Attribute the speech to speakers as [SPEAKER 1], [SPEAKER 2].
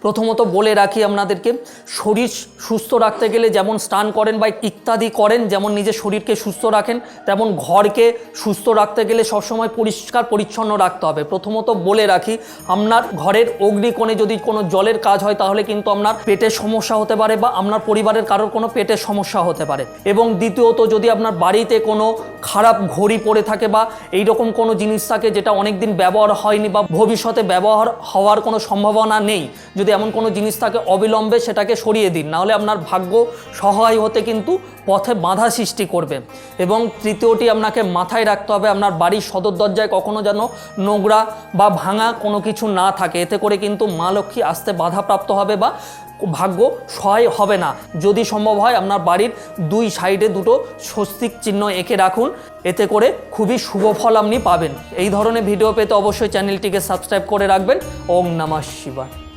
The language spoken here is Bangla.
[SPEAKER 1] প্রথমত বলে রাখি আপনাদেরকে, শরীর সুস্থ রাখতে গেলে যেমন স্নান করেন বা ইত্যাদি করেন, যেমন নিজের শরীরকে সুস্থ রাখেন, তেমন ঘরকে সুস্থ রাখতে গেলে সবসময় পরিষ্কার পরিচ্ছন্ন রাখতে হবে। প্রথমত বলে রাখি, আপনার ঘরের অগ্নিকোণে যদি কোনো জলের কাজ হয় তাহলে কিন্তু আপনার পেটের সমস্যা হতে পারে বা আপনার পরিবারের কারোর কোনো পেটের সমস্যা হতে পারে। এবং দ্বিতীয়ত, যদি আপনার বাড়িতে কোনো খারাপ ঘড়ি পড়ে থাকে বা এইরকম কোনো জিনিস থাকে যেটা অনেক দিন ব্যবহার হয়নি বা ভবিষ্যতে ব্যবহার হওয়ার কোনো সম্ভাবনা নেই, যদি এমন কোনো জিনিস থাকে অবিলম্বে সেটাকে সরিয়ে দিন, নাহলে আপনার ভাগ্য সহায় হতে কিন্তু পথে বাধা সৃষ্টি করবে। এবং তৃতীয়টি আপনাকে মাথায় রাখতে হবে, আপনার বাড়ির সদর দরজায় কখনো যেন নোংরা বা ভাঙা কোনো কিছু না থাকে, এতে করে কিন্তু মা লক্ষ্মী আসতে বাধাপ্রাপ্ত হবে বা ভাগ্য সহায় হবে না। যদি সম্ভব হয় আপনার বাড়ির দুই সাইডে দুটো স্বস্তিক চিহ্ন এঁকে রাখুন, এতে করে খুবই শুভ ফল আপনি পাবেন। এই ধরনের ভিডিও পেতে অবশ্যই চ্যানেলটিকে সাবস্ক্রাইব করে রাখবেন। ওম নমঃ শিবায়।